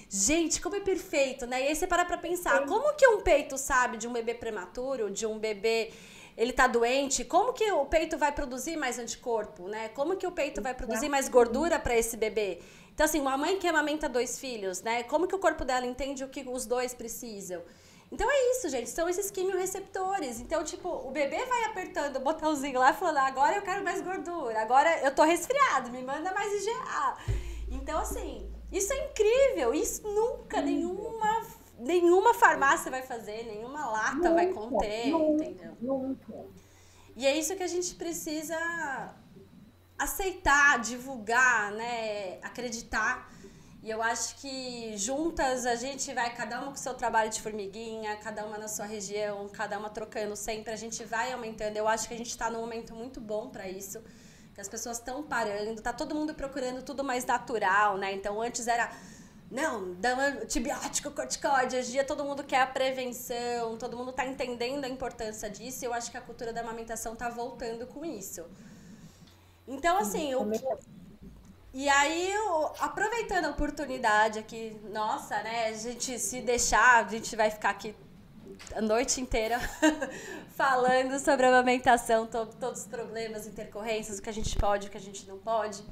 Speaker 1: gente, como é perfeito, né? E aí você para pra pensar, como que um peito sabe de um bebê prematuro, de um bebê, ele tá doente, como que o peito vai produzir mais anticorpo, né? Como que o peito vai produzir mais gordura para esse bebê? Então, assim, uma mãe que amamenta 2 filhos, né? Como que o corpo dela entende o que os dois precisam? Então é isso, gente. São esses quimiorreceptores. Então, tipo, o bebê vai apertando o botãozinho lá e falando, agora eu quero mais gordura, agora eu tô resfriado, me manda mais IgA. Então, assim, isso é incrível. Isso nunca nenhuma farmácia vai fazer, nenhuma lata vai conter, entendeu?
Speaker 2: Nunca.
Speaker 1: E é isso que a gente precisa aceitar, divulgar, né, acreditar. E eu acho que juntas a gente vai, cada uma com o seu trabalho de formiguinha, cada uma na sua região, cada uma trocando sempre, a gente vai aumentando. Eu acho que a gente está num momento muito bom para isso, que as pessoas estão parando, tá todo mundo procurando tudo mais natural, né? Então antes era, não, dá antibiótico, corticoide, hoje em dia todo mundo quer a prevenção, todo mundo tá entendendo a importância disso, e eu acho que a cultura da amamentação tá voltando com isso. Então, assim, e aí, aproveitando a oportunidade aqui, nossa, né, a gente se deixar, a gente vai ficar aqui a noite inteira falando sobre a amamentação, todos os problemas, intercorrências, o que a gente pode, o que a gente não pode.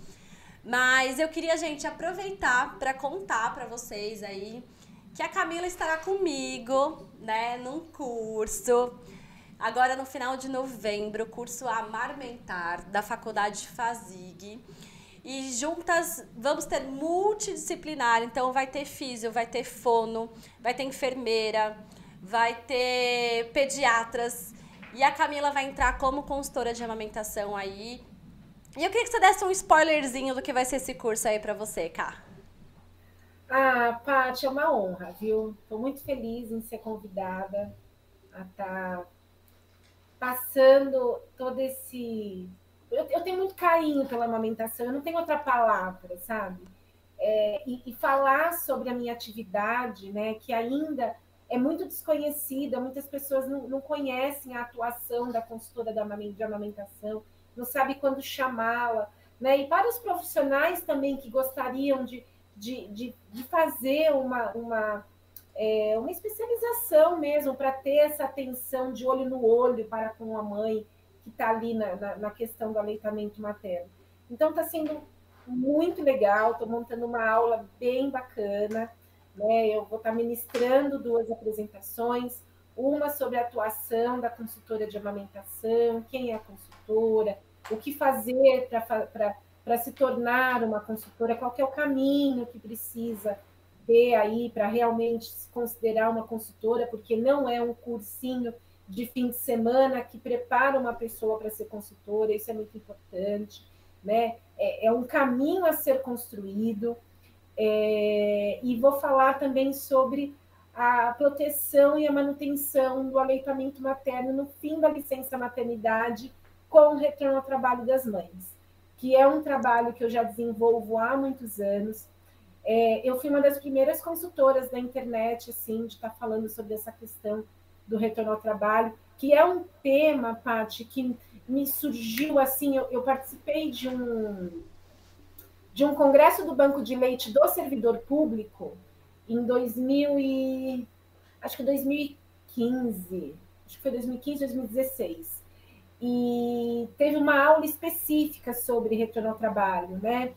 Speaker 1: Mas eu queria, gente, aproveitar para contar para vocês aí que a Camila estará comigo, né, num curso. Agora no final de novembro, curso Amamentar, da Faculdade FASIG. E juntas vamos ter multidisciplinar, então vai ter físio, vai ter fono, vai ter enfermeira, vai ter pediatras. E a Camila vai entrar como consultora de amamentação aí. E eu queria que você desse um spoilerzinho do que vai ser esse curso aí pra você, Cá.
Speaker 2: Ah, Paty, é uma honra, viu? Estou muito feliz em ser convidada a estar passando todo esse. Eu tenho muito carinho pela amamentação, eu não tenho outra palavra, sabe? E falar sobre a minha atividade, né, que ainda é muito desconhecida, muitas pessoas não conhecem a atuação da consultora de amamentação, não sabe quando chamá-la, né? E para os profissionais também que gostariam de fazer uma especialização mesmo, para ter essa atenção de olho no olho para com a mãe que está ali na questão do aleitamento materno. Então, está sendo muito legal, estou montando uma aula bem bacana, né? Eu vou estar ministrando 2 apresentações, uma sobre a atuação da consultora de amamentação, quem é a consultora, o que fazer para se tornar uma consultora, qual é o caminho que precisa ter aí para realmente se considerar uma consultora, porque não é um cursinho de fim de semana que prepara uma pessoa para ser consultora, isso é muito importante, né? É um caminho a ser construído. E vou falar também sobre a proteção e a manutenção do aleitamento materno no fim da licença maternidade com o retorno ao trabalho das mães, que é um trabalho que eu já desenvolvo há muitos anos. Eu fui uma das primeiras consultoras da internet, assim, de estar falando sobre essa questão do retorno ao trabalho, que é um tema, Paty, que me surgiu assim, eu participei de um congresso do Banco de Leite do Servidor Público em 2015, acho que foi 2015, 2016. E teve uma aula específica sobre retorno ao trabalho, né?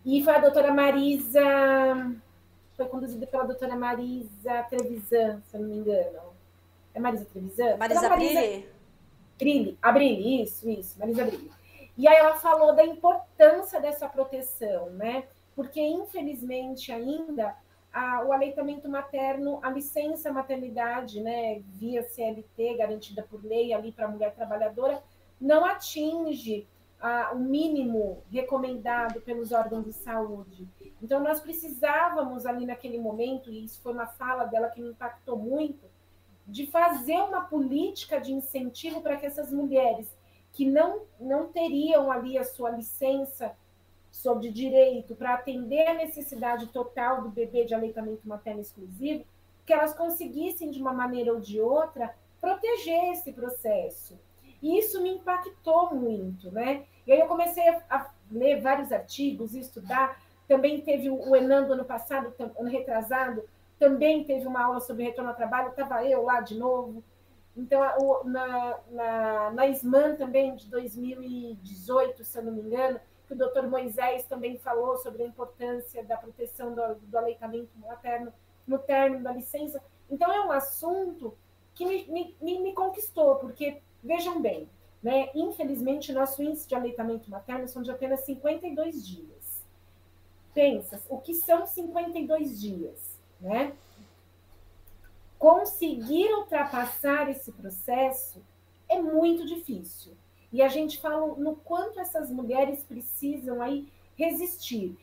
Speaker 2: E foi a doutora Marisa, foi conduzida pela doutora Marisa Trevisan, se eu não me engano. É Marisa Trevisan?
Speaker 1: Marisa Brilli?
Speaker 2: Brilli, a Brilli, isso, Marisa Brilli. E aí ela falou da importância dessa proteção, né? Porque, infelizmente, ainda o aleitamento materno, a licença maternidade, né, via CLT, garantida por lei ali para a mulher trabalhadora, não atinge o mínimo recomendado pelos órgãos de saúde. Então, nós precisávamos ali naquele momento, e isso foi uma fala dela que me impactou muito, de fazer uma política de incentivo para que essas mulheres que não teriam ali a sua licença sobre direito para atender a necessidade total do bebê de aleitamento materno exclusivo, que elas conseguissem, de uma maneira ou de outra, proteger esse processo. E isso me impactou muito, né? E aí eu comecei a ler vários artigos e estudar. Também teve o Enan do ano passado, ano retrasado, também teve uma aula sobre retorno ao trabalho, estava eu lá de novo. Então, na SMAN também, de 2018, se eu não me engano, que o doutor Moisés também falou sobre a importância da proteção do aleitamento materno no término da licença. Então, é um assunto que me conquistou, porque, vejam bem, né, infelizmente, nosso índice de aleitamento materno são de apenas 52 dias. Pensa, o que são 52 dias? Né? Conseguir ultrapassar esse processo é muito difícil. E a gente fala no quanto essas mulheres precisam aí resistir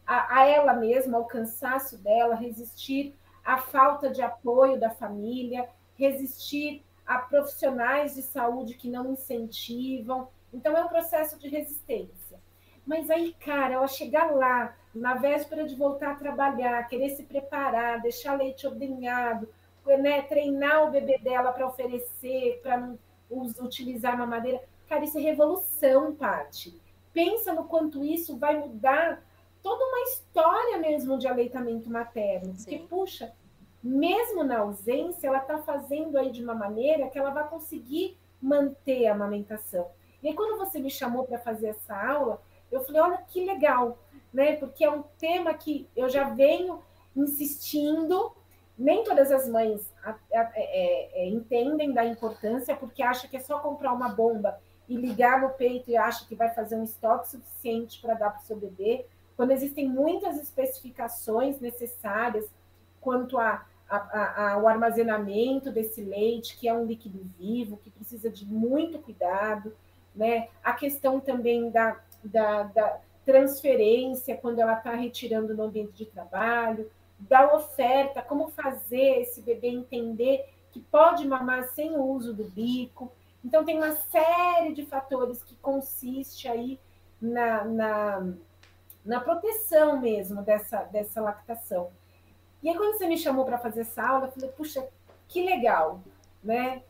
Speaker 2: a ela mesma, ao cansaço dela, resistir à falta de apoio da família, resistir a profissionais de saúde que não incentivam. Então, é um processo de resistência. Mas aí, cara, ela chegar lá, na véspera de voltar a trabalhar, querer se preparar, deixar leite ordenhado, né, treinar o bebê dela para oferecer, para utilizar a mamadeira. Cara, isso é revolução, Paty. Pensa no quanto isso vai mudar toda uma história mesmo de aleitamento materno. Porque,
Speaker 1: Sim.
Speaker 2: puxa, mesmo na ausência, ela está fazendo aí de uma maneira que ela vai conseguir manter a amamentação. E aí, quando você me chamou para fazer essa aula, eu falei, olha que legal, né? Porque é um tema que eu já venho insistindo. Nem todas as mães entendem da importância, porque acham que é só comprar uma bomba e ligar no peito e acha que vai fazer um estoque suficiente para dar para o seu bebê, quando existem muitas especificações necessárias quanto ao armazenamento desse leite, que é um líquido vivo, que precisa de muito cuidado, né? A questão também da transferência, quando ela está retirando no ambiente de trabalho, da oferta, como fazer esse bebê entender que pode mamar sem o uso do bico. Então, tem uma série de fatores que consiste aí na proteção mesmo dessa lactação. E aí, quando você me chamou para fazer essa aula, eu falei, puxa, que legal, né?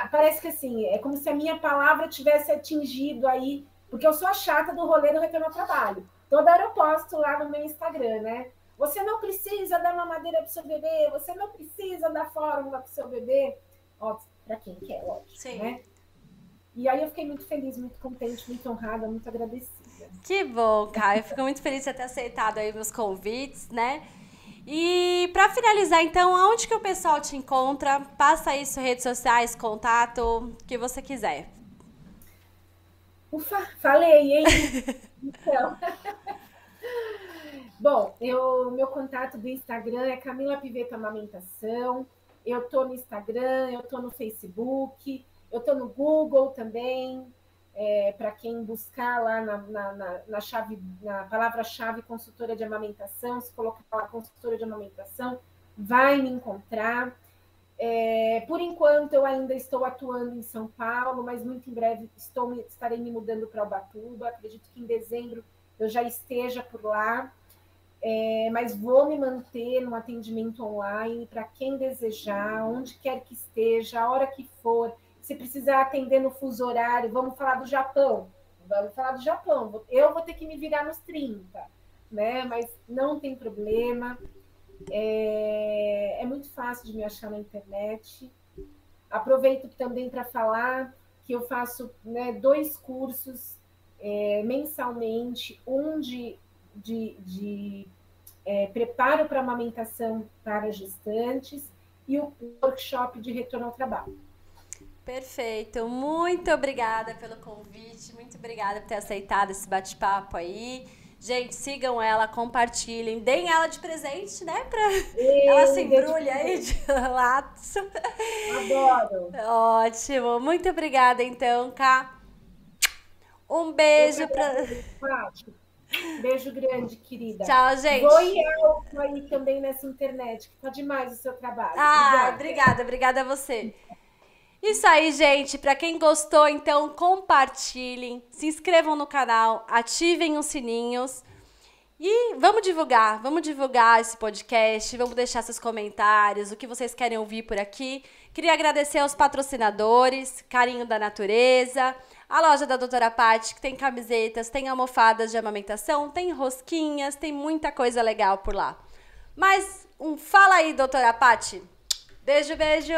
Speaker 2: Parece que assim, é como se a minha palavra tivesse atingido aí, porque eu sou a chata do rolê do retorno ao trabalho. Toda hora eu posto lá no meu Instagram, né? Você não precisa dar mamadeira para o seu bebê, você não precisa dar fórmula para o seu bebê. Ó, para quem quer, lógico,
Speaker 1: Sim.
Speaker 2: né? E aí eu fiquei muito feliz, muito contente, muito honrada, muito agradecida.
Speaker 1: Que bom, Caio. Eu fico muito feliz de ter aceitado aí meus convites, né? E para finalizar, então, aonde que o pessoal te encontra? Passa aí suas redes sociais, contato, o que você quiser.
Speaker 2: Ufa, falei, hein? Então, bom, meu contato do Instagram é Camila Piveta Amamentação. Eu tô no Instagram, eu tô no Facebook, eu tô no Google também. Para quem buscar lá na palavra-chave consultora de amamentação, se colocar lá consultora de amamentação, vai me encontrar. Por enquanto, eu ainda estou atuando em São Paulo, mas muito em breve estarei me mudando para Ubatuba. Acredito que em dezembro eu já esteja por lá. Mas vou me manter no atendimento online para quem desejar, onde quer que esteja, a hora que for. Se precisar atender no fuso horário, vamos falar do Japão. Vamos falar do Japão. Eu vou ter que me virar nos 30, né? Mas não tem problema. É muito fácil de me achar na internet. Aproveito também para falar que eu faço, né, 2 cursos mensalmente, um de preparo para amamentação para gestantes e o workshop de retorno ao trabalho.
Speaker 1: Perfeito, muito obrigada pelo convite, muito obrigada por ter aceitado esse bate-papo aí. Gente, sigam ela, compartilhem, deem ela de presente, né? Ela se embrulha aí de laço.
Speaker 2: Adoro.
Speaker 1: Ótimo, muito obrigada então, Ká. Um beijo pra...
Speaker 2: Beijo grande, querida.
Speaker 1: Tchau, gente.
Speaker 2: Vou aí também nessa internet, que tá demais o seu trabalho.
Speaker 1: Obrigada a você. Isso aí, gente. Para quem gostou, então compartilhem, se inscrevam no canal, ativem os sininhos e vamos divulgar esse podcast, vamos deixar seus comentários, o que vocês querem ouvir por aqui. Queria agradecer aos patrocinadores, Carinho da Natureza, a loja da Doutora Paty, que tem camisetas, tem almofadas de amamentação, tem rosquinhas, tem muita coisa legal por lá. Mas fala aí, Doutora Paty. Beijo, beijo!